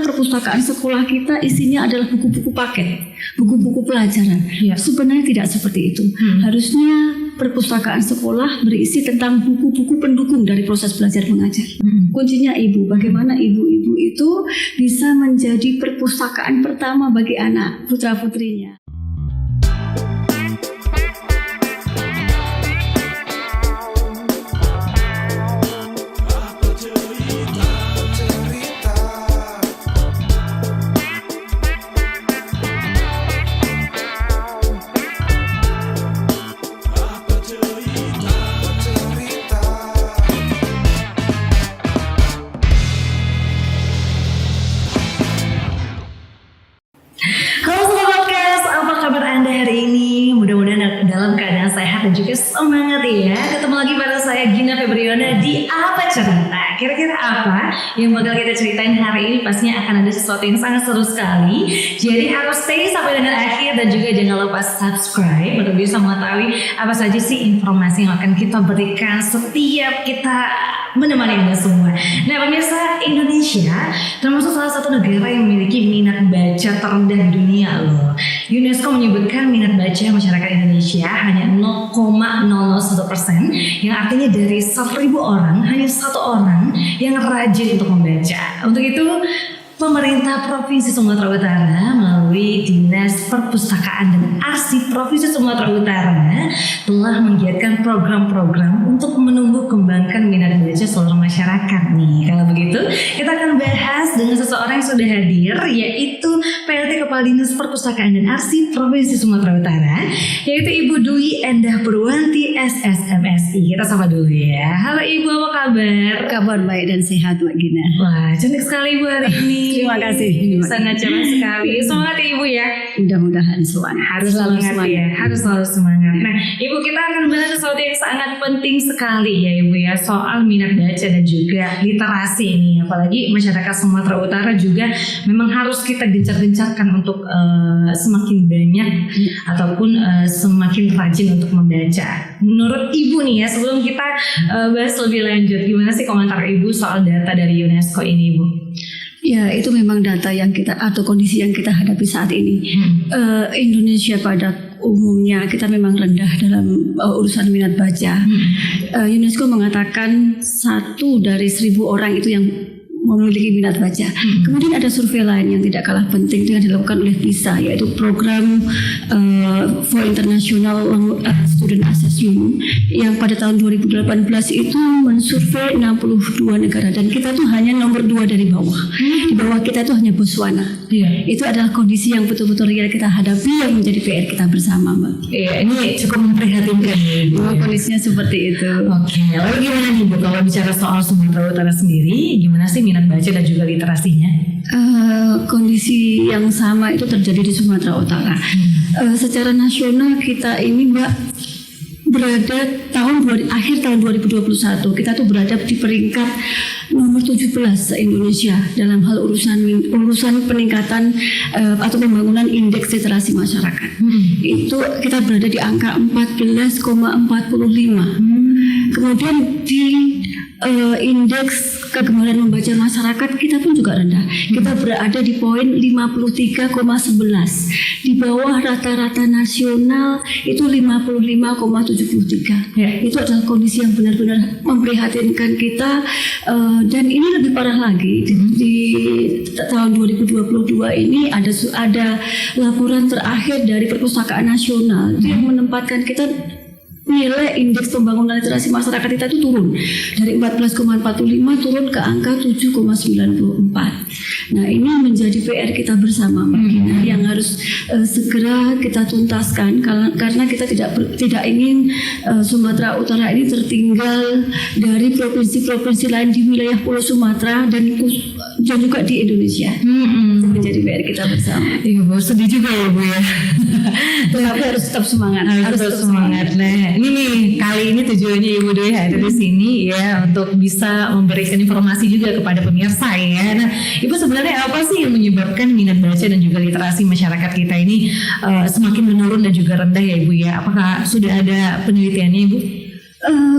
perpustakaan sekolah kita isinya adalah buku-buku paket, buku-buku pelajaran. Sebenarnya tidak seperti itu. Harusnya perpustakaan sekolah berisi tentang buku-buku pendukung dari proses belajar mengajar. Kuncinya ibu, bagaimana ibu-ibu itu bisa menjadi perpustakaan pertama bagi anak putra-putrinya. Dan juga semangat ya. Ketemu lagi pada saya Gina Febriona di Apa Cerita. Kira-kira apa yang bakal kita ceritain hari ini? Pastinya akan ada sesuatu yang sangat seru sekali. Jadi harus stay sampai dengan akhir dan juga jangan lupa subscribe untuk bisa mengetahui apa saja sih informasi yang akan kita berikan setiap kita menemani Anda semua. Nah pemirsa, Indonesia termasuk salah satu negara yang memiliki minat baca terendah di dunia loh. UNESCO menyebutkan minat baca masyarakat Indonesia hanya 0,001%, yang artinya dari 1.000 orang hanya 1 orang yang rajin untuk membaca. Untuk itu pemerintah Provinsi Sumatera Utara melalui Dinas Perpustakaan dan Arsip Provinsi Sumatera Utara telah menggiatkan program-program untuk menumbuh kembangkan minat baca seluruh masyarakat nih. Kalau begitu, kita akan bahas dengan seseorang yang sudah hadir, yaitu PLT Kepala Dinas Perpustakaan dan Arsip Provinsi Sumatera Utara, yaitu Ibu Dwi Endah Purwanti SSMSI. Kita sapa dulu ya. Halo Ibu, apa kabar? Kabar baik dan sehat Mbak Gina. Wah, cantik sekali Ibu hari ini. Terima kasih. Sangat cerah sekali. Semangat ya Ibu ya. Mudah-mudahan semangat. Harus selalu semangat ya. Harus selalu semangat. Nah, Ibu, kita akan bahas sesuatu yang sangat penting sekali ya Ibu ya, soal minat baca dan juga literasi ini. Apalagi masyarakat Sumatera Utara juga memang harus kita gencar-gencarkan untuk semakin banyak ataupun semakin rajin untuk membaca. Menurut Ibu nih ya, sebelum kita bahas lebih lanjut, gimana sih komentar Ibu soal data dari UNESCO ini Ibu? Ya, itu memang data yang kita atau kondisi yang kita hadapi saat ini. Indonesia pada umumnya kita memang rendah dalam urusan minat baca. UNESCO mengatakan 1 dari 1.000 orang itu yang memiliki minat baca. Kemudian ada survei lain yang tidak kalah penting yang dilakukan oleh PISA, yaitu program for International Student Assessment yang pada tahun 2018 itu mensurvei 62 negara dan kita tuh hanya nomor 2 dari bawah. Di bawah kita tuh hanya Botswana. Itu adalah kondisi yang betul-betul real kita hadapi yang menjadi PR kita bersama, Mbak. Iya, ini cukup memprihatinkan ya. Kondisinya seperti itu. Oke, lalu gimana nih Bu kalau bicara soal Sumatera Utara sendiri, gimana sih minat baca dan juga literasinya? Kondisi yang sama itu terjadi di Sumatera Utara. Secara nasional kita ini Mbak berada akhir tahun 2021 kita tuh berada di peringkat nomor 17 se-Indonesia dalam hal urusan peningkatan atau pembangunan indeks literasi masyarakat. Itu kita berada di angka 14,45. Kemudian di indeks kegemaran membaca masyarakat kita pun juga rendah. Kita berada di poin 53,11. Di bawah rata-rata nasional itu 55,73. Itu adalah kondisi yang benar-benar memprihatinkan kita. Dan ini lebih parah lagi di tahun 2022 ini ada laporan terakhir dari Perpustakaan Nasional yang menempatkan kita nilai indeks pembangunan literasi masyarakat kita itu turun dari 14,45 turun ke angka 7,94. Nah ini menjadi PR kita bersama Mbak Gina yang harus segera kita tuntaskan karena kita tidak ingin Sumatera Utara ini tertinggal dari provinsi-provinsi lain di wilayah Pulau Sumatera dan juga di Indonesia. Itu menjadi PR kita bersama. Iya Bu, sedih juga ya Bu ya. Tapi harus tetap semangat. Harus tetap semangat. Nah ini nih kali ini tujuannya Ibu Dwi hadir di sini ya untuk bisa memberikan informasi juga kepada pemirsa ya. Nah Ibu sebenarnya apa sih yang menyebabkan minat baca dan juga literasi masyarakat kita ini semakin menurun dan juga rendah ya Ibu ya? Apakah sudah ada penelitiannya Ibu?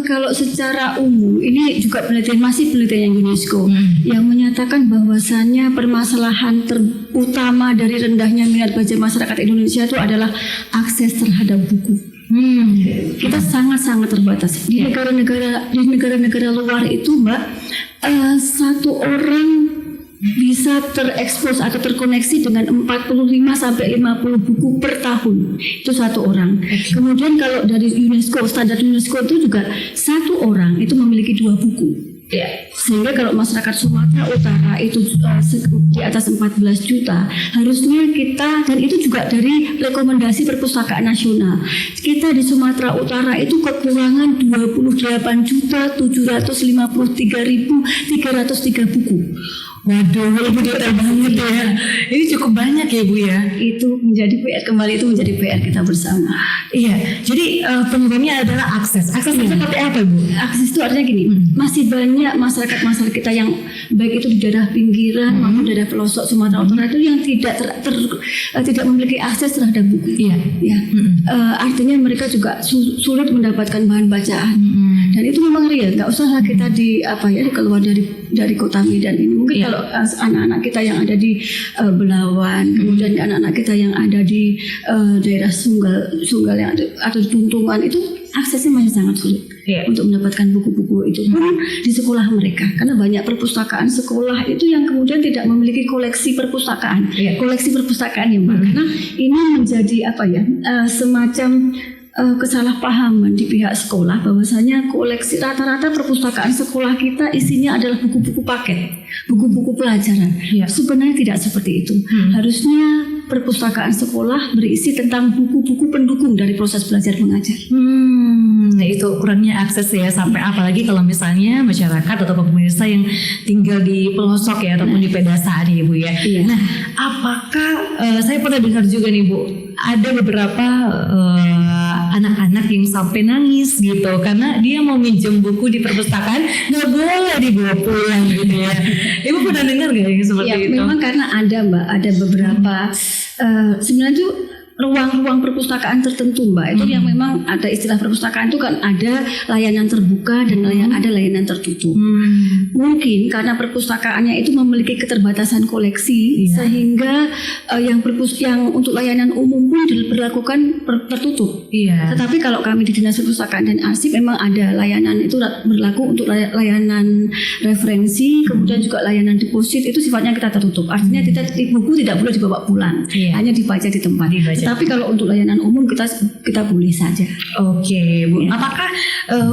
Kalau secara umum ini juga masih penelitian UNESCO yang menyatakan bahwasannya permasalahan terutama dari rendahnya minat baca masyarakat Indonesia itu adalah akses terhadap buku. Kita sangat-sangat terbatas di negara-negara luar itu, Mbak. Satu orang bisa terekspos atau terkoneksi dengan 45 sampai 50 buku per tahun. Itu satu orang. Kemudian kalau dari UNESCO, standar UNESCO itu juga satu orang itu memiliki 2 buku. Sehingga kalau masyarakat Sumatera Utara itu di atas 14 juta, harusnya kita, dan itu juga dari rekomendasi Perpustakaan Nasional, kita di Sumatera Utara itu kekurangan 28.753.303 buku. Waduh, Ibu detail banget ya. Ini cukup banyak ya, Bu ya. Itu menjadi PR, kembali itu menjadi PR kita bersama. Iya, jadi penyebabnya adalah akses. Akses itu seperti apa, Bu? Akses itu artinya gini, masih banyak masyarakat kita yang baik itu di daerah pinggiran maupun daerah pelosok Sumatera Utara itu yang tidak memiliki akses terhadap buku. Iya. Ya. Artinya mereka juga sulit mendapatkan bahan bacaan. Dan itu memang real. Nggak usah kita keluar dari kota Medan ini. Mungkin kalau anak-anak kita yang ada di Belawan, kemudian anak-anak kita yang ada di daerah Sunggal yang ada atau di Tuntungan, itu aksesnya masih sangat sulit untuk mendapatkan buku-buku itu pun di sekolah mereka, karena banyak perpustakaan sekolah itu yang kemudian tidak memiliki koleksi perpustakaan, koleksi perpustakaan ya, Mbak. Karena ini menjadi semacam kesalahpahaman di pihak sekolah bahwasanya koleksi rata-rata perpustakaan sekolah kita isinya adalah buku-buku paket, buku-buku pelajaran. Sebenarnya tidak seperti itu. Harusnya perpustakaan sekolah berisi tentang buku-buku pendukung dari proses belajar mengajar. Nah itu kurangnya akses ya, sampai apalagi kalau misalnya masyarakat atau pemirsa yang tinggal di pelosok ya ataupun di pedesaan ya, Bu ya. Nah, apakah saya pernah dengar juga nih, Bu, ada beberapa anak-anak yang sampai nangis gitu karena dia mau minjem buku di perpustakaan, nggak boleh dibawa pulang gitu ya. Ibu pernah dengar nggak yang seperti itu? Memang karena ada, Mbak, ada beberapa sebenarnya tuh ruang-ruang perpustakaan tertentu, Mbak, itu yang memang ada istilah perpustakaan itu kan ada layanan terbuka dan ada layanan tertutup. Mungkin karena perpustakaannya itu memiliki keterbatasan koleksi sehingga yang untuk layanan umum pun diberlakukan tertutup. Tetapi kalau kami di Dinas Perpustakaan dan Arsip memang ada layanan itu berlaku untuk layanan referensi, kemudian juga layanan deposit itu sifatnya kita tertutup. Artinya buku tidak boleh dibawa pulang, hanya dibaca di tempat. Tapi kalau untuk layanan umum kita boleh saja. Oke, Bu. Apakah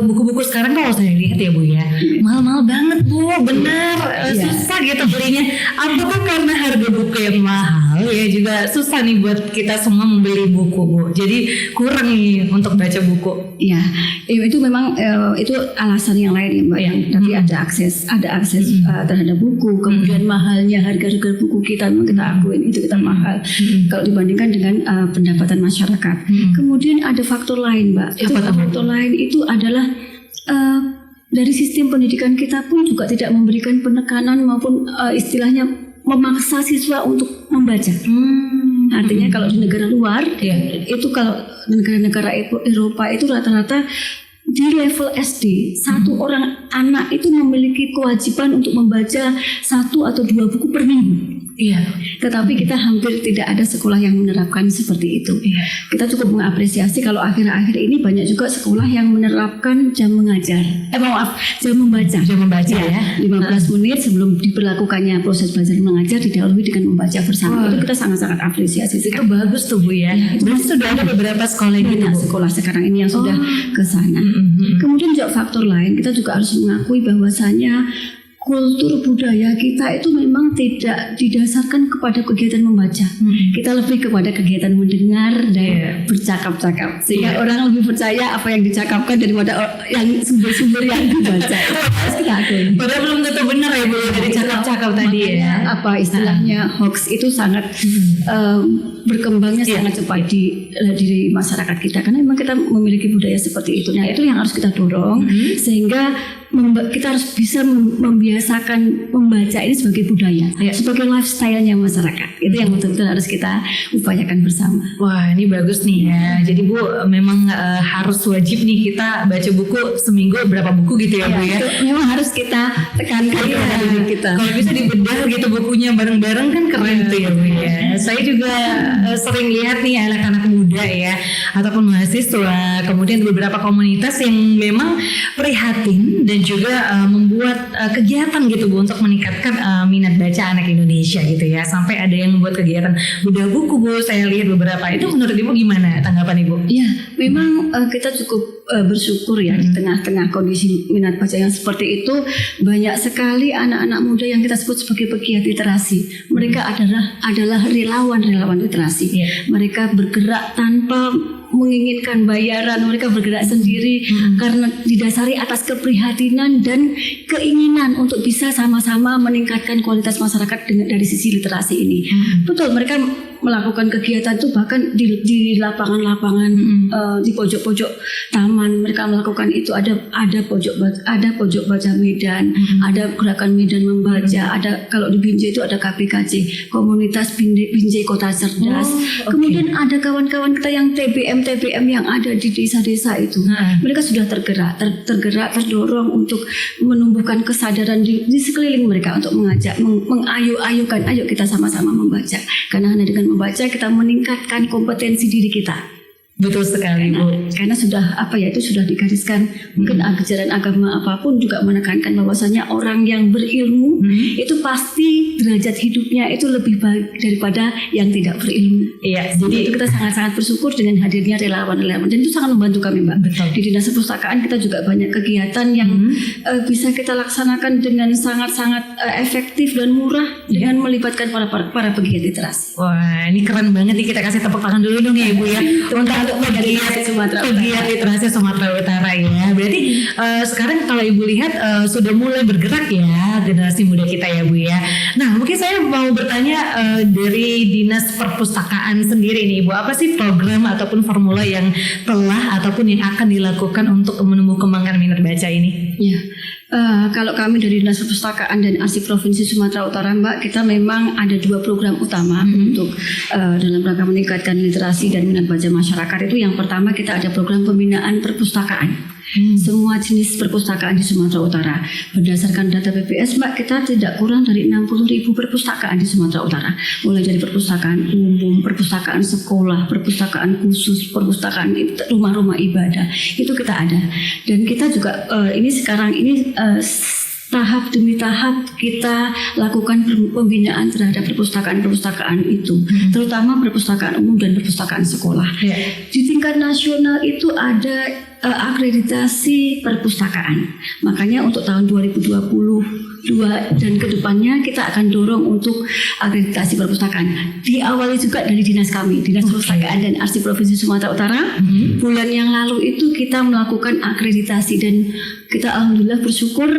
buku-buku sekarang kalau saya lihat ya, Bu ya, mahal-mahal banget, Bu, benar. Susah gitu belinya. Apakah karena harga buku yang mahal ya juga susah nih buat kita semua membeli buku, Bu. Jadi kurang nih untuk baca buku. Itu memang itu alasan yang lain ya, Mbak. Tapi ada akses terhadap buku. Kemudian mahalnya harga buku kita memang kita akuin itu kita mahal kalau dibandingkan dengan pendapatan masyarakat. Kemudian ada faktor lain, Mbak. Faktor lain itu adalah dari sistem pendidikan kita pun juga tidak memberikan penekanan maupun istilahnya memaksa siswa untuk membaca. Artinya kalau di negara luar itu kalau negara-negara Eropa itu rata-rata di level SD satu orang anak itu memiliki kewajiban untuk membaca 1 atau 2 buku per minggu. Tetapi kita hampir tidak ada sekolah yang menerapkan seperti itu. Kita cukup mengapresiasi kalau akhir-akhir ini banyak juga sekolah yang menerapkan jam mengajar. Jam membaca. Jam membaca 15 menit sebelum diberlakukannya proses belajar mengajar didahului dengan membaca bersama. Itu kita sangat-sangat apresiasi. Itu bagus tuh, Bu ya. Berarti sudah ada beberapa sekolah gitu, sekolah sekarang ini yang sudah ke sana. Kemudian juga faktor lain, kita juga harus mengakui bahwasanya kultur budaya kita itu memang tidak didasarkan kepada kegiatan membaca. Kita lebih kepada kegiatan mendengar dan bercakap-cakap. Sehingga orang lebih percaya apa yang dicakapkan daripada yang sumber-sumber yang dibaca. Kita akui. Padahal belum tentu benar ya, Bu, dari cakap-cakap tadi ya. Apa istilahnya hoax itu sangat berkembangnya sangat cepat di masyarakat kita, karena memang kita memiliki budaya seperti itu. Nah, itu yang harus kita dorong sehingga kita harus bisa membiasakan membaca ini sebagai budaya, sebagai lifestyle-nya masyarakat. Itu yang betul-betul harus kita upayakan bersama. Wah, ini bagus nih ya. Jadi Bu, memang harus wajib nih kita baca buku seminggu berapa buku gitu ya Bu ya. Itu memang harus kita tekankan pada diri kita. Kalau bisa dibedah gitu bukunya bareng-bareng kan keren tuh ya Bu ya. Saya juga sering lihat nih anak-anak muda ya, ataupun mahasiswa, kemudian beberapa komunitas yang memang prihatin dan juga membuat kegiatan gitu Bu untuk meningkatkan minat baca anak Indonesia gitu ya. Sampai ada yang membuat kegiatan bedah buku Bu, saya lihat beberapa. Itu menurut Ibu gimana tanggapan Ibu? Ya, memang kita cukup bersyukur ya di tengah-tengah kondisi minat baca yang seperti itu, banyak sekali anak-anak muda yang kita sebut sebagai pegiat literasi. Mereka adalah relawan literasi. Mereka bergerak tanpa menginginkan bayaran, mereka bergerak sendiri karena didasari atas keprihatinan dan keinginan untuk bisa sama-sama meningkatkan kualitas masyarakat dari sisi literasi ini. Betul, mereka melakukan kegiatan itu bahkan di lapangan-lapangan, di pojok-pojok taman mereka melakukan itu. Ada pojok baca Medan, ada gerakan Medan membaca, ada kalau di Binjai itu ada KPKC, komunitas Binjai Kota Cerdas. Kemudian ada kawan-kawan kita yang TBM yang ada di desa-desa itu. Mereka sudah tergerak, terdorong untuk menumbuhkan kesadaran di sekeliling mereka untuk mengajak, mengayu-ayukan, ayo kita sama-sama membaca. Karena hanya dengan membaca kita meningkatkan kompetensi diri kita. Betul sekali Bu. Karena sudah itu sudah digariskan. Mungkin ajaran agama apapun juga menekankan bahwasanya orang yang berilmu itu pasti derajat hidupnya itu lebih baik daripada yang tidak berilmu. Iya. Jadi itu kita sangat-sangat bersyukur dengan hadirnya relawan-relawan, dan itu sangat membantu kami Mbak. Betul. Di Dinas Perpustakaan kita juga banyak kegiatan yang bisa kita laksanakan dengan sangat-sangat efektif dan murah dengan melibatkan para pegiat literasi. Wah, ini keren banget nih, kita kasih tepuk tangan dulu dong ya Ibu ya. Untuk pegiat literasi Sumatera Utara ya. Berarti sekarang kalau Ibu lihat sudah mulai bergerak ya generasi muda kita ya Bu ya. Nah, mungkin saya mau bertanya dari Dinas Perpustakaan sendiri nih Ibu, apa sih program ataupun formula yang telah ataupun yang akan dilakukan untuk menumbuh kembangkan minat baca ini? Ya. Kalau kami dari Dinas Perpustakaan dan Arsip Provinsi Sumatera Utara Mbak, kita memang ada 2 program utama untuk dalam rangka meningkatkan literasi dan minat baca masyarakat. Itu yang pertama, kita ada program pembinaan perpustakaan. Semua jenis perpustakaan di Sumatera Utara. Berdasarkan data BPS Mbak, kita tidak kurang dari 60.000 perpustakaan di Sumatera Utara. Mulai dari perpustakaan umum, perpustakaan sekolah, perpustakaan khusus, perpustakaan rumah-rumah ibadah. Itu kita ada. Dan kita juga sekarang ini tahap demi tahap kita lakukan pembinaan terhadap perpustakaan-perpustakaan itu, terutama perpustakaan umum dan perpustakaan sekolah. Di tingkat nasional itu ada akreditasi perpustakaan. Makanya untuk tahun 2022 dan kedepannya kita akan dorong untuk akreditasi perpustakaan. Diawali juga dari dinas kami, Dinas Perpustakaan dan Arsip Provinsi Sumatera Utara. Bulan yang lalu itu kita melakukan akreditasi dan kita alhamdulillah bersyukur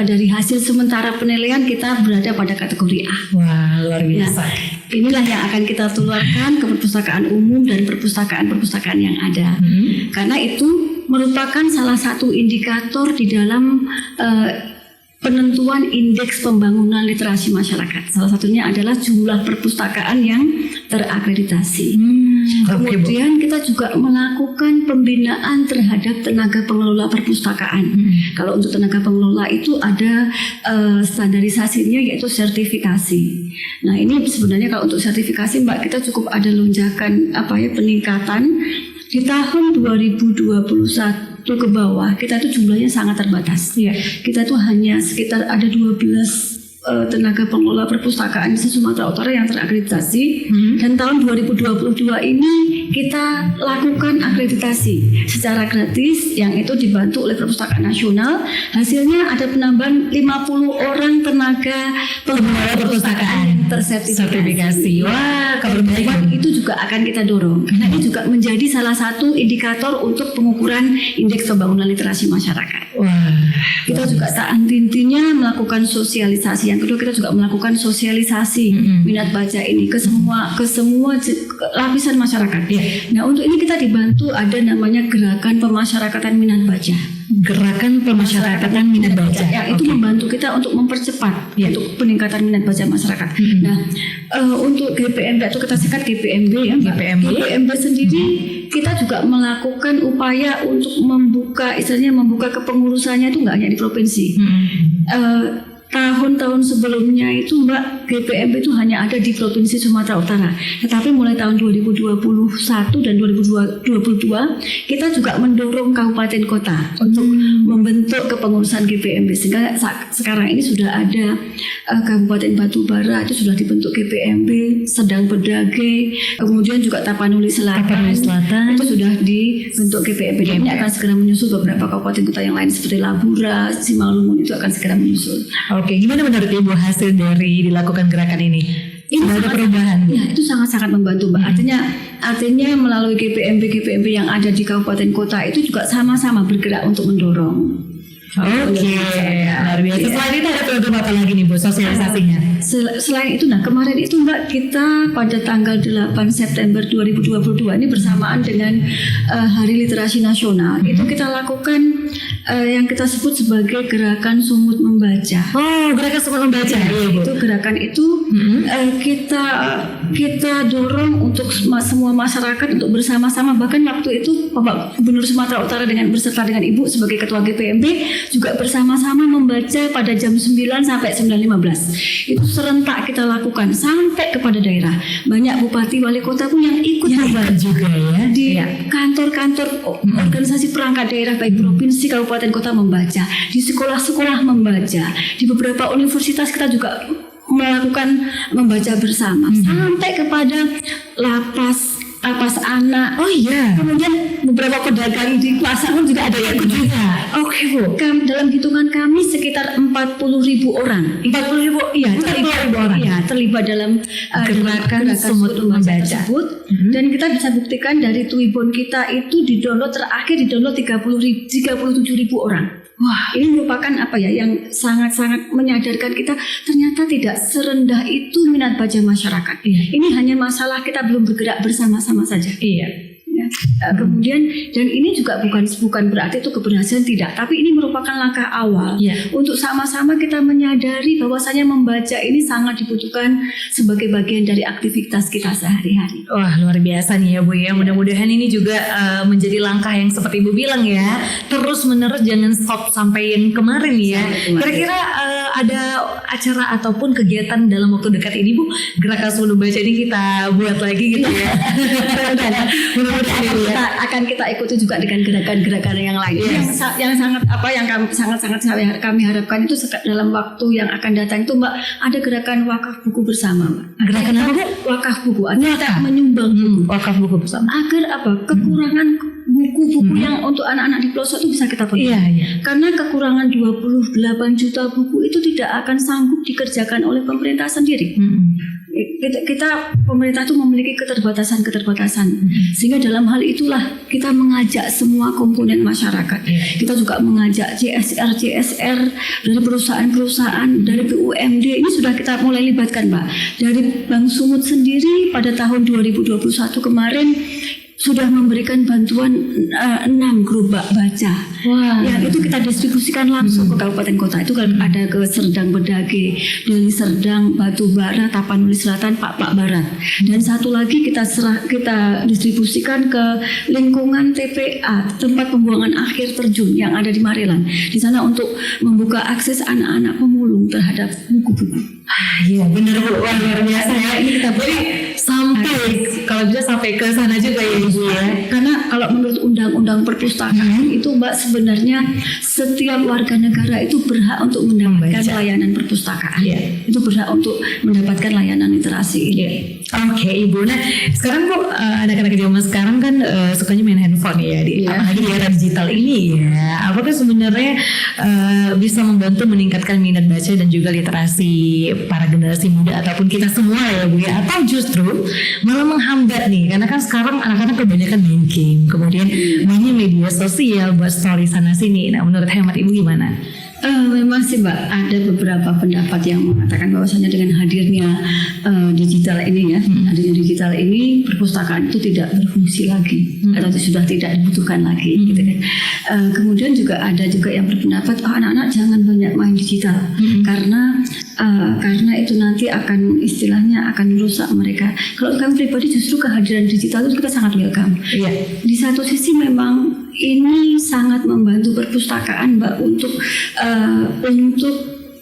dari hasil sementara penilaian kita berada pada kategori A. Wah, luar biasa. Nah, inilah yang akan kita tularkan ke perpustakaan umum dan perpustakaan-perpustakaan yang ada. Karena itu merupakan salah satu indikator di dalam penentuan indeks pembangunan literasi masyarakat. Salah satunya adalah jumlah perpustakaan yang terakreditasi. Kemudian kita juga melakukan pembinaan terhadap tenaga pengelola perpustakaan. Kalau untuk tenaga pengelola itu ada standarisasinya, yaitu sertifikasi. Nah, ini sebenarnya kalau untuk sertifikasi Mbak, kita cukup ada lonjakan peningkatan. Di tahun 2021 ke bawah kita itu jumlahnya sangat terbatas. Kita tuh hanya sekitar ada 12 tenaga pengelola perpustakaan di Sumatera Utara yang terakreditasi. Dan tahun 2022 ini kita lakukan akreditasi secara gratis, yang itu dibantu oleh Perpustakaan Nasional. Hasilnya ada penambahan 50 orang tenaga pengelola perpustakaan tersertifikasi. Wah, kabar baik. Dan itu juga akan kita dorong. Karena ini juga menjadi salah satu indikator untuk pengukuran indeks pembangunan literasi masyarakat. Wah, Kita juga tak henti-hentinya melakukan sosialisasi. Yang kedua, kita juga melakukan sosialisasi minat baca ini ke semua lapisan masyarakat. Nah, untuk ini kita dibantu ada namanya gerakan pemasyarakatan minat baca. Gerakan pemasyarakatan minat baca. Yang itu membantu kita untuk mempercepat untuk peningkatan minat baca masyarakat. Nah, untuk GPMB atau kita singkat GPMB ya, GPMB sendiri kita juga melakukan upaya untuk membuka kepengurusannya itu nggak hanya di provinsi. Tahun-tahun sebelumnya itu Mbak, GPMB itu hanya ada di Provinsi Sumatera Utara. Tetapi mulai tahun 2021 dan 2022 kita juga mendorong kabupaten kota untuk membentuk kepengurusan GPMB. Sehingga sekarang ini sudah ada Kabupaten Batubara itu sudah dibentuk GPMB, Sedang Bedage, kemudian juga Tapanuli Selatan itu sudah dibentuk GPMB. Dan ini akan segera menyusul beberapa kabupaten kota yang lain seperti Labura, Simalungun itu akan segera menyusul. Oke, gimana menurut Ibu hasil dari dilakukan gerakan ini? Ini ada perubahan? Ya, itu sangat-sangat membantu Mbak. Artinya melalui GPMB yang ada di kabupaten kota itu juga sama-sama bergerak untuk mendorong. Oke, luar biasa. Selain itu ada program apa lagi nih Bu, sosialisasinya? Selain itu, kemarin itu Mbak, kita pada tanggal 8 September 2022 ini bersamaan dengan Hari Literasi Nasional, itu kita lakukan yang kita sebut sebagai gerakan Sumut Membaca. Oh, gerakan Sumut Membaca. Itu gerakan itu kita dorong untuk semua masyarakat untuk bersama-sama. Bahkan waktu itu Bapak Gubernur Sumatera Utara beserta dengan Ibu sebagai Ketua GPMB juga bersama-sama membaca pada jam 9 sampai 9.15. Itu serentak kita lakukan sampai kepada daerah. Banyak bupati wali kota pun yang ikut membaca juga ya. Di kantor-kantor organisasi perangkat daerah baik provinsi, kabupaten, kota membaca. Di sekolah-sekolah membaca. Di beberapa universitas kita juga melakukan membaca bersama sampai kepada lapas anak. Oh iya. Kemudian beberapa pedagang di pasar pun juga ada yang juga. Oke Bu. Dalam hitungan kami sekitar 40.000 orang. 40.000? Iya, terlibat dalam gerakan Sumut Membaca tersebut. Dan kita bisa buktikan dari Twibbon kita itu terakhir didownload 37.000 orang. Wah, ini merupakan yang sangat-sangat menyadarkan kita ternyata tidak serendah itu minat baca masyarakat. Ini hanya masalah kita belum bergerak bersama-sama saja. Kemudian dan ini juga bukan berarti itu keberhasilan, tidak, tapi ini merupakan langkah awal untuk sama-sama kita menyadari bahwasanya membaca ini sangat dibutuhkan sebagai bagian dari aktivitas kita sehari-hari. Wah, luar biasa nih ya Bu ya. Mudah-mudahan ini juga menjadi langkah yang seperti Ibu bilang ya, terus menerus, jangan stop sampai yang kemarin ya. Kira-kira ada acara ataupun kegiatan dalam waktu dekat ini Bu, gerakan Sumut Membaca ini kita buat lagi gitu ya. Akan kita ikuti juga dengan gerakan-gerakan yang lain. Yang sangat kami harapkan itu dalam waktu yang akan datang itu Mbak, ada gerakan wakaf buku bersama Mbak. Gerakan apa Bu? Wakaf buku. Kita menyumbang wakaf buku bersama. Agar kekurangan buku-buku yang untuk anak-anak di pelosok itu bisa kita penuhi. Karena kekurangan 28 juta buku itu tidak akan sanggup dikerjakan oleh pemerintah sendiri. Pemerintah itu memiliki keterbatasan, sehingga dalam hal itulah kita mengajak semua komponen masyarakat. Kita juga mengajak CSR dari perusahaan-perusahaan, dari BUMD, ini sudah kita mulai libatkan Mbak. Dari Bank Sumut sendiri pada tahun 2021 kemarin sudah memberikan bantuan 6 gerobak baca. Yang itu kita distribusikan langsung ke kabupaten kota. Itu kan ada ke Sedang Bedage, Deli Serdang, Batubara, Tapanuli Selatan, Pak Barat. Dan satu lagi kita distribusikan ke lingkungan TPA, tempat pembuangan akhir terjun yang ada di Marelan. Di sana untuk membuka akses anak-anak pemulung terhadap buku-buku. Iya benar Bu, luar biasa ya. Ini kita beri sampai kalau bisa sampai ke sana juga ya Ibu ya. Karena kalau menurut undang-undang perpustakaan itu Mbak, sebenarnya setiap warga negara itu berhak untuk mendapatkan layanan perpustakaan. Itu berhak untuk mendapatkan layanan literasi ini. Oke, Ibu. Nah, sekarang Bu, anak-anak zaman sekarang kan sukanya main handphone ya, apalagi di era digital ini ya. Apakah sebenarnya bisa membantu meningkatkan minat baca dan juga literasi para generasi muda ataupun kita semua ya Bu ya? Atau justru malah menghambat nih? Karena kan sekarang anak-anak kebanyakan main game, kemudian mainnya media sosial, buat story sana sini. Nah, menurut hemat Ibu gimana? Memang sih Mbak, ada beberapa pendapat yang mengatakan bahwasanya dengan hadirnya digital ini ya, hadirnya digital ini perpustakaan itu tidak berfungsi lagi atau sudah tidak dibutuhkan lagi gitu kan. Kemudian juga ada juga yang berpendapat anak-anak jangan banyak main digital karena itu nanti akan istilahnya akan merusak mereka. Kalau kami pribadi justru kehadiran digital itu kita sangat welcome. Di satu sisi memang ini sangat membantu perpustakaan Mbak untuk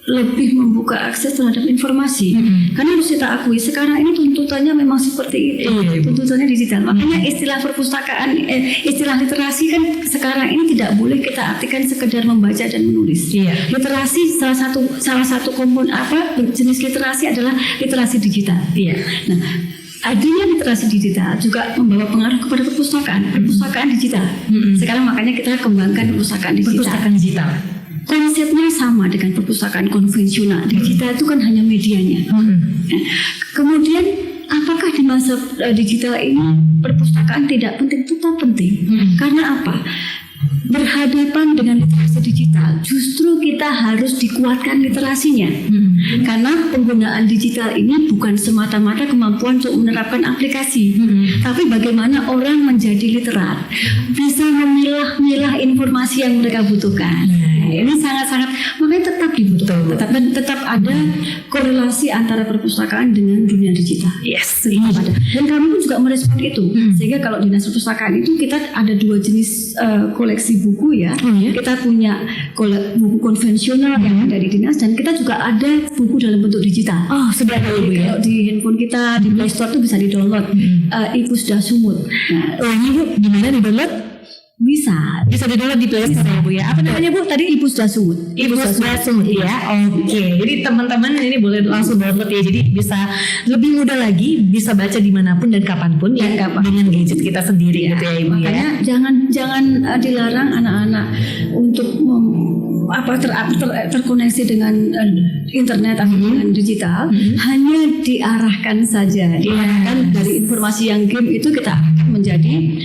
lebih membuka akses terhadap informasi. Karena harus kita akui sekarang ini tuntutannya memang seperti itu. Tuntutannya digital. Makanya istilah perpustakaan, istilah literasi kan sekarang ini tidak boleh kita artikan sekedar membaca dan menulis. Literasi salah satu komponen jenis literasi adalah literasi digital. Nah, adanya literasi digital juga membawa pengaruh kepada perpustakaan digital. Sekarang makanya kita kembangkan perpustakaan digital. Konsepnya sama dengan perpustakaan konvensional. Digital itu kan hanya medianya. Kemudian apakah di masa digital ini perpustakaan tidak penting? Tetap penting. Karena apa? Berhadapan dengan literasi digital, justru kita harus dikuatkan literasinya. Karena penggunaan digital ini bukan semata-mata kemampuan untuk menerapkan aplikasi, tapi bagaimana orang menjadi literat, bisa memilah-milah informasi yang mereka butuhkan. Ini sangat-sangat, makanya tetap dibutuhkan. Tetap ada korelasi antara perpustakaan dengan dunia digital. Dan kami pun juga merespon itu. Sehingga kalau dinas perpustakaan itu kita ada dua jenis koleksi buku ya. Kita punya buku konvensional yang ada di dinas, dan kita juga ada buku dalam bentuk digital. Kalau di handphone kita di Play Store itu bisa di-download. Ipusda Sumut. Ini Bu, gimana di-download? Bisa di-download di Play Store ya Bu ya. Apa namanya Bu tadi? Ipusda Sumut. Ipusda Sumut ya. Jadi teman-teman ini boleh langsung download ya. Jadi bisa lebih mudah lagi, bisa baca dimanapun dan kapanpun dengan gadget kita sendiri gitu ya Ibu. Makanya jangan dilarang anak-anak untuk terkoneksi dengan internet atau dengan digital. Hanya diarahkan saja. Diarahkan dari informasi yang game itu kita akan menjadi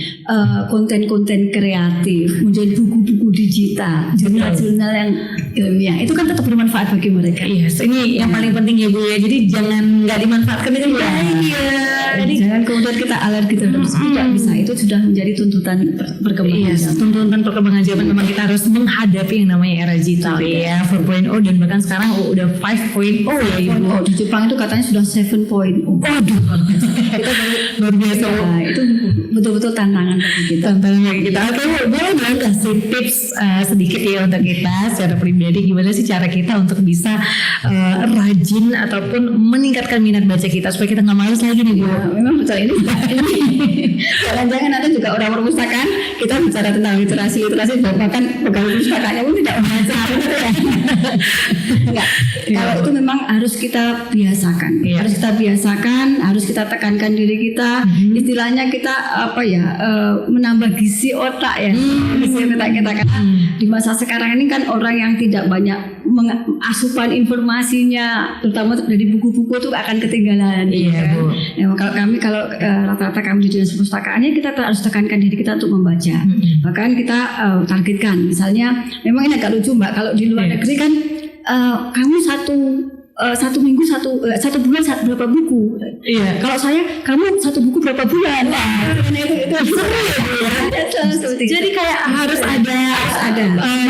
konten-konten kreatif, menjadi buku-buku digital, jurnal-jurnal yang ilmiah. Itu kan tetap bermanfaat bagi mereka. Ini yang paling penting ya Bu ya. Jadi jangan nggak dimanfaatkan itu Jadi jangan kemudian kita alergi terus. Tidak bisa. Itu sudah menjadi tuntutan perkembangan zaman. Tuntutan perkembangan zaman. Memang kita harus menghadapi yang namanya era digital ya, 4.0 dan bahkan sekarang udah 5.0 ya Ibu. Di Jepang itu katanya sudah 7.0. Kita luar biasa. Itu betul-betul tantangan bagi kita. Oke, boleh dong kasih tips sedikit ya untuk kita secara pribadi, gimana sih cara kita untuk bisa rajin ataupun meningkatkan minat baca kita supaya kita nggak malas lagi nih Bu. Memang betul ini. Jangan-jangan nanti juga orang perpustakaan kita bicara tentang literasi bahkan pegawai perpustakaannya pun tidak membaca. Kalau itu memang harus kita biasakan. Harus kita tekankan diri kita. Istilahnya kita menambah gizi otak ya. Gizi otak kita karena di masa sekarang ini kan orang yang tidak banyak asupan informasinya, terutama dari buku-buku itu akan ketinggalan. Kalau rata-rata kami di dinas perpustakaannya kita harus tekankan diri kita untuk membaca. Bahkan kita targetkan, misalnya memang ini agak lucu Mbak, kalau di luar negeri kan kamu satu minggu satu bulan berapa buku? Kalau saya kamu satu buku berapa bulan? Itu jadi kayak harus ada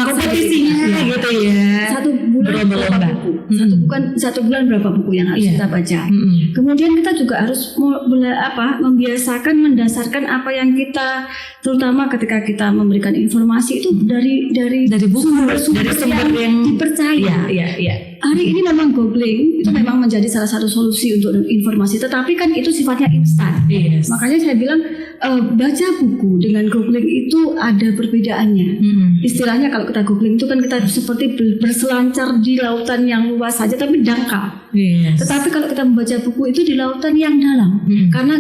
kompetisinya gitu ya. Satu bulan berapa buku? Satu bulan berapa buku yang harus kita baca? Kemudian kita juga harus membiasakan mendasarkan apa yang kita, terutama ketika kita memberikan informasi itu dari sumber yang dipercaya. Hari ini memang googling itu memang menjadi salah satu solusi untuk informasi, tetapi kan itu sifatnya instan. Makanya saya bilang baca buku dengan googling itu ada perbedaannya. Istilahnya kalau kita googling itu kan kita seperti berselancar di lautan yang luas saja tapi dangkal. Tetapi kalau kita membaca buku itu di lautan yang dalam, karena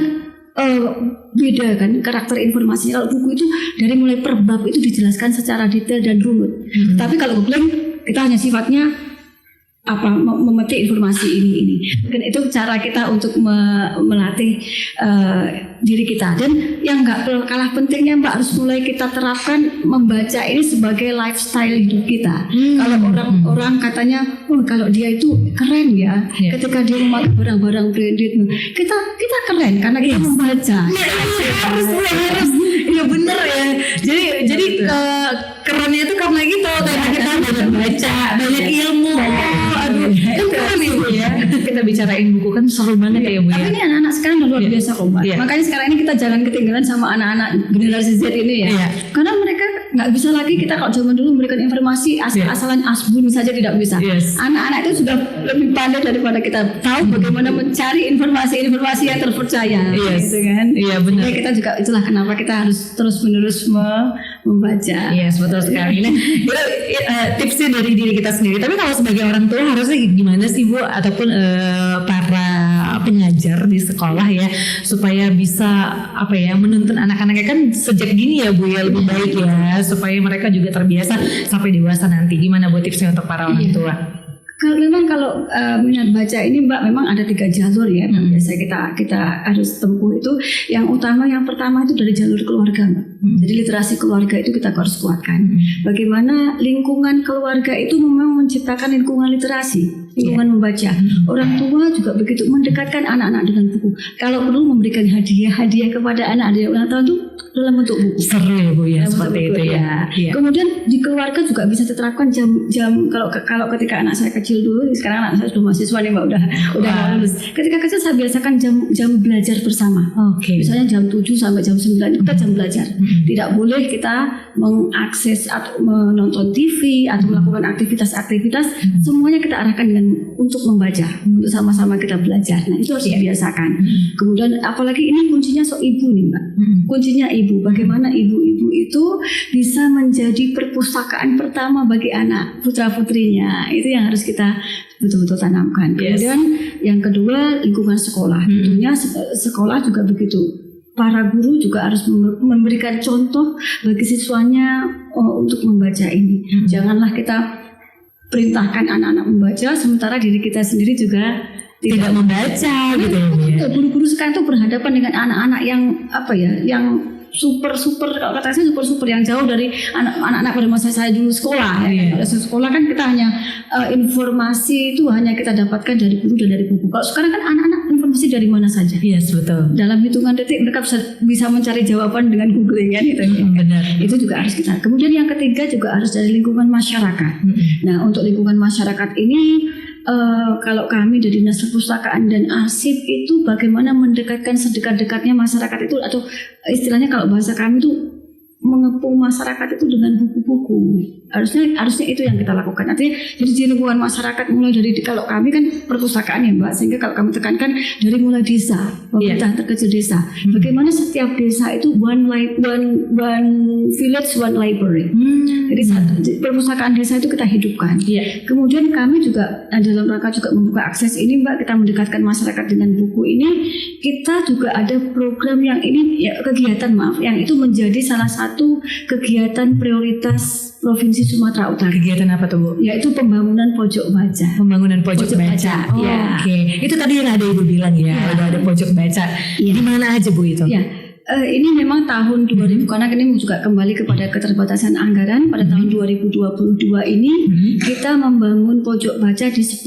beda kan karakter informasinya. Kalau buku itu dari mulai per bab itu dijelaskan secara detail dan runut. Tapi kalau googling kita hanya sifatnya memetik informasi ini. Dan itu cara kita untuk melatih diri kita. Dan yang nggak kalah pentingnya Mbak, harus mulai kita terapkan membaca ini sebagai lifestyle hidup kita. Kalau orang katanya, kalau dia itu keren ya, ketika dia memakai barang-barang branded, kita keren karena kita membaca. Iya bener ya. Jadi kerennya itu karena gitu, karena kita banyak baca, banyak ilmu. Aduh, kan keren ya Bu ya. Kita bicarain buku kan seru banget ya Bu ya. Tapi ini anak-anak sekarang luar biasa kok Mbak. Makanya sekarang ini kita jangan ketinggalan sama anak-anak generasi Z ini ya. Karena mereka nggak bisa lagi, kita kalau zaman dulu memberikan informasi asal-asalan asbun saja tidak bisa. Anak-anak itu sudah lebih pandai daripada kita, tahu bagaimana mencari informasi-informasi yang terpercaya. Gitu kan. Iya benar. Jadi kita juga, itulah kenapa kita harus terus-menerus membaca. Yes, betul sekali. Nah, tipsnya dari diri kita sendiri. Tapi kalau sebagai orang tua harusnya gimana sih Bu, ataupun para pengajar di sekolah ya, supaya bisa menuntun anak-anaknya kan sejak dini ya Bu ya, lebih baik ya, supaya mereka juga terbiasa sampai dewasa nanti. Gimana Bu tipsnya untuk para orang tua? Kalau minat baca ini Mbak, memang ada 3 jalur ya yang biasa kita harus tempuh. Itu yang utama, yang pertama itu dari jalur keluarga Mbak. Jadi literasi keluarga itu kita harus kuatkan. Bagaimana lingkungan keluarga itu memang menciptakan lingkungan literasi, lingkungan membaca. Orang tua juga begitu, mendekatkan anak-anak dengan buku. Kalau perlu memberikan hadiah kepada anak yang ulang tahun itu dalam bentuk buku. Seru ya Bu ya, seperti itu ya. Kemudian di keluarga juga bisa diterapkan jam kalau ketika anak saya kecil dulu, sekarang anak saya sudah mahasiswa nih Mbak, udah lulus. Ketika kecil saya biasakan jam belajar bersama. Misalnya jam 7 sampai jam 9 kita jam belajar. Tidak boleh kita mengakses atau menonton TV atau melakukan aktivitas-aktivitas. Semuanya kita arahkan untuk membaca, untuk sama-sama kita belajar. Nah itu harus dibiasakan. Kemudian apalagi ini kuncinya ibu nih Mbak. Kuncinya ibu. Bagaimana ibu-ibu itu bisa menjadi perpustakaan pertama bagi anak putra putrinya. Itu yang harus kita betul-betul tanamkan. Kemudian yang kedua, lingkungan sekolah. Tentunya sekolah juga begitu. Para guru juga harus memberikan contoh bagi siswanya untuk membaca ini. Janganlah kita perintahkan anak-anak membaca sementara diri kita sendiri juga tidak membaca gitu ya. Guru-guru sekarang itu berhadapan dengan anak-anak yang super kalau kata saya super yang jauh dari anak-anak pada masa saya dulu sekolah. Pada sekolah kan kita hanya informasi itu hanya kita dapatkan dari guru dan dari buku. Kalau sekarang kan anak-anak informasi dari mana saja. Yes, betul. Dalam hitungan detik mereka bisa mencari jawaban dengan googling kan itu. Benar. Itu juga harus kita. Kemudian yang ketiga juga harus dari lingkungan masyarakat. Nah, untuk lingkungan masyarakat ini kalau kami dari Dinas Perpustakaan dan Arsip itu bagaimana mendekatkan sedekat-dekatnya masyarakat itu, atau istilahnya kalau bahasa kami itu mengepung masyarakat itu dengan buku-buku. Harusnya itu yang kita lakukan. Artinya jadi di lingkungan masyarakat, mulai dari, kalau kami kan perpustakaan ya Mbak, sehingga kalau kami tekankan dari mulai desa, pemerintah terkecil desa. Bagaimana setiap desa itu one village, one library. Jadi perpustakaan desa itu kita hidupkan. Kemudian kami juga dalam rangka juga membuka akses ini Mbak, kita mendekatkan masyarakat dengan buku ini. Kita juga ada program yang ini kegiatan yang itu menjadi salah satu kegiatan prioritas Provinsi Sumatera Utara. Kegiatan apa tuh Bu? Yaitu pembangunan pojok baca. Pembangunan pojok baca. Oke. Itu tadi yang ada Ibu bilang ya, ada pojok baca. Di mana aja Bu itu? Ini memang tahun 2000, karena ini juga kembali kepada keterbatasan anggaran. Pada tahun 2022 ini kita membangun pojok baca di 10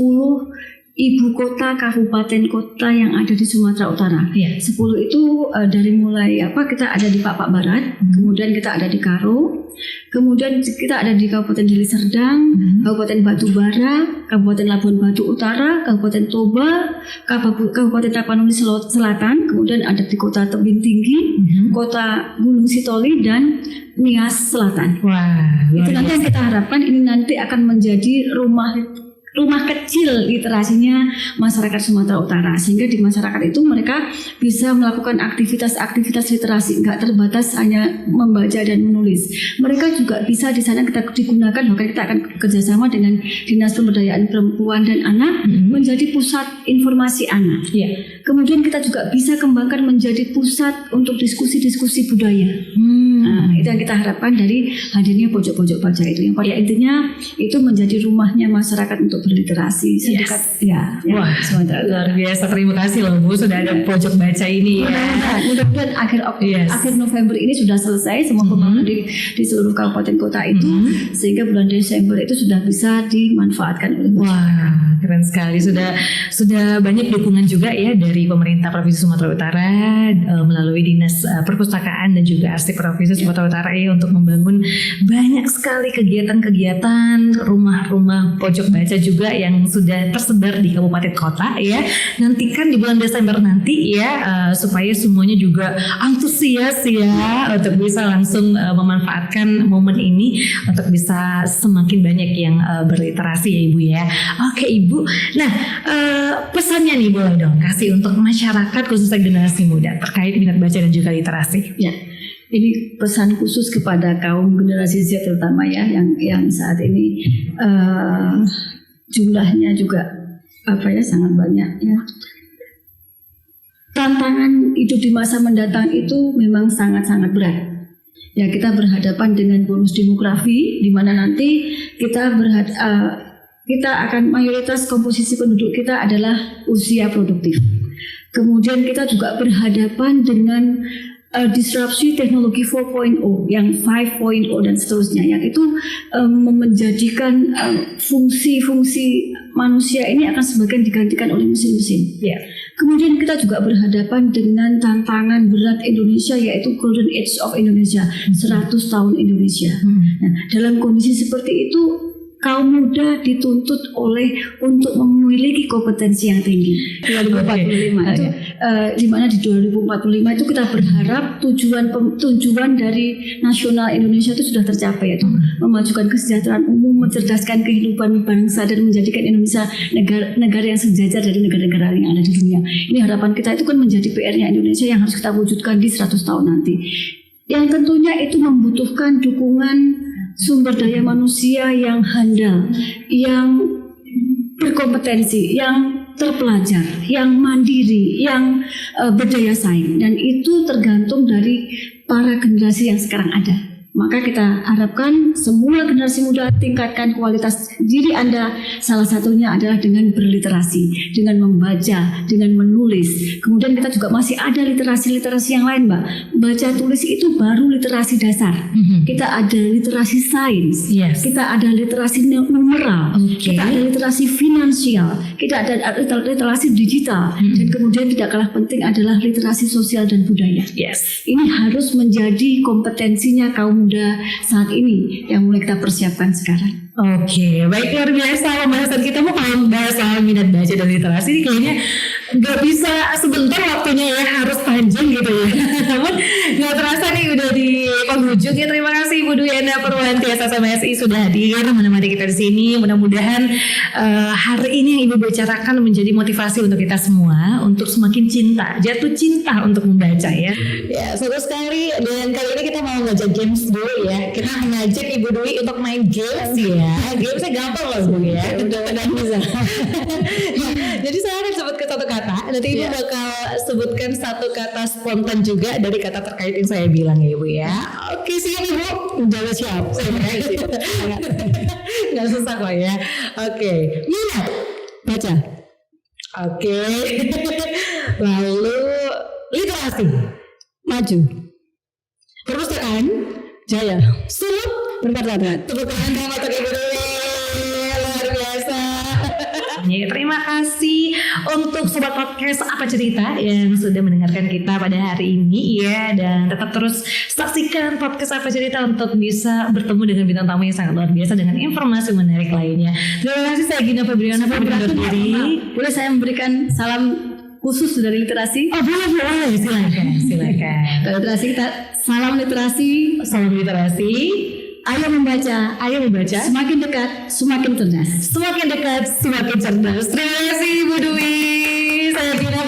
ibu kota, kabupaten kota yang ada di Sumatera Utara. 10 itu dari mulai kita ada di Papak Barat, kemudian kita ada di Karo, kemudian kita ada di Kabupaten Deli Serdang, Kabupaten Batubara, Kabupaten Labuan Batu Utara, Kabupaten Toba, Kabupaten Tapanuli Selatan, kemudian ada di Kota Tebing Tinggi, Kota Gunung Sitoli, dan Nias Selatan. Wah, itu nanti yang kita harapkan ini nanti akan menjadi rumah rumah kecil literasinya masyarakat Sumatera Utara, sehingga di masyarakat itu mereka bisa melakukan aktivitas literasi, nggak terbatas hanya membaca dan menulis. Mereka juga bisa di sana kita digunakan, bahkan kita akan kerjasama dengan Dinas Pemberdayaan Perempuan dan Anak menjadi pusat informasi anak. Kemudian kita juga bisa kembangkan menjadi pusat untuk diskusi-diskusi budaya. Nah, itu yang kita harapkan dari hadirnya pojok-pojok baca itu, yang pada intinya itu menjadi rumahnya masyarakat untuk berliterasi sedekat Wah, luar biasa. Terima kasih loh Bu, sudah ada pojok baca ini ya. Mudah-mudahan akhir November ini sudah selesai semua pembangunan di seluruh kabupaten kota itu, sehingga bulan Desember itu sudah bisa dimanfaatkan oleh masyarakat. Wah, keren sekali. Sudah banyak dukungan juga ya dari pemerintah Provinsi Sumatera Utara melalui Dinas Perpustakaan dan juga Arsip Provinsi Sumatera Utara ya, untuk membangun banyak sekali kegiatan-kegiatan rumah-rumah pojok baca juga yang sudah tersebar di kabupaten kota ya. Nantikan di bulan Desember nanti ya, supaya semuanya juga antusias ya untuk bisa langsung memanfaatkan momen ini untuk bisa semakin banyak yang berliterasi ya Ibu ya. Oke Ibu, nah pesannya nih boleh dong kasih untuk masyarakat khususnya generasi muda terkait minat baca dan juga literasi. Ya, ini pesan khusus kepada kaum generasi Z terutama ya, yang saat ini jumlahnya juga sangat banyak ya. Tantangan hidup di masa mendatang itu memang sangat-sangat berat. Ya, kita berhadapan dengan bonus demografi di mana nanti kita akan mayoritas komposisi penduduk kita adalah usia produktif. Kemudian kita juga berhadapan dengan disrupsi teknologi 4.0 yang 5.0 dan seterusnya, yang itu menjadikan fungsi-fungsi manusia ini akan sebagian digantikan oleh mesin-mesin. Kemudian kita juga berhadapan dengan tantangan berat Indonesia, yaitu Golden Age of Indonesia, 100 tahun Indonesia. Nah, dalam kondisi seperti itu kaum muda dituntut untuk memiliki kompetensi yang tinggi. 2045 itu di mana di 2045 itu kita berharap tujuan dari nasional Indonesia itu sudah tercapai, yaitu memajukan kesejahteraan umum, mencerdaskan kehidupan bangsa dan menjadikan Indonesia negara yang sejajar dari negara-negara yang ada di dunia. Ini harapan kita, itu kan menjadi PR-nya Indonesia yang harus kita wujudkan di 100 tahun nanti. Yang tentunya itu membutuhkan dukungan sumber daya manusia yang handal, yang berkompetensi, yang terpelajar, yang mandiri, yang berdaya saing, dan itu tergantung dari para generasi yang sekarang ada. Maka kita harapkan semua generasi muda tingkatkan kualitas diri Anda. Salah satunya adalah dengan berliterasi, dengan membaca, dengan menulis. Kemudian kita juga masih ada literasi-literasi yang lain, Mbak. Baca tulis itu baru literasi dasar. Kita ada literasi sains, kita ada literasi numeral, kita ada literasi finansial, kita ada literasi digital, dan kemudian tidak kalah penting adalah literasi sosial dan budaya. Ini harus menjadi kompetensinya kaum muda saat ini yang mulai kita persiapkan sekarang. Oke, baik, luar biasa pembahasan kita. Mau kalau bahas soal minat baca dan literasi ini kayaknya gak bisa sebentar waktunya ya, harus panjang gitu ya. Namun gak terasa nih udah di penghujung ya. Terima kasih Ibu Dwi Enda Purwanti SSMSI sudah hadir menemani kita di sini. Mudah-mudahan hari ini yang Ibu bicarakan menjadi motivasi untuk kita semua untuk semakin jatuh cinta untuk membaca ya. Ya, seru sekali. Dan kali ini kita mau ngajak games dulu ya. Kita mengajak Ibu Dwi untuk main games ya. Gamesnya gampang loh Bu ya. Mudah-mudahan bisa. Jadi saya akan sebutkan satu kata. Nanti Ibu bakal sebutkan satu kata spontan juga dari kata terkait yang saya bilang ya Ibu ya. Oke, siap Ibu. Jangan siap. Gak susah kok ya. Oke. Minat baca. Oke. Lalu literasi. Maju. Perpustakaan jaya. Suluk bermartabat. Tepuk tangan untuk Ibu Dwi. Luar biasa. Terima kasih untuk Sobat Podcast Apa Cerita yang sudah mendengarkan kita pada hari ini ya. Dan tetap terus saksikan Podcast Apa Cerita untuk bisa bertemu dengan bintang tamu yang sangat luar biasa dengan informasi menarik lainnya. Terima kasih, saya Gina Febriana undur diri. Boleh saya memberikan salam khusus dari literasi? Oh boleh, silakan. Literasi kita, salam literasi. Ayo membaca, ayo membaca. Semakin dekat, semakin cerdas. Semakin dekat, semakin cerdas. Terima kasih Bu Dwi. Saya Gina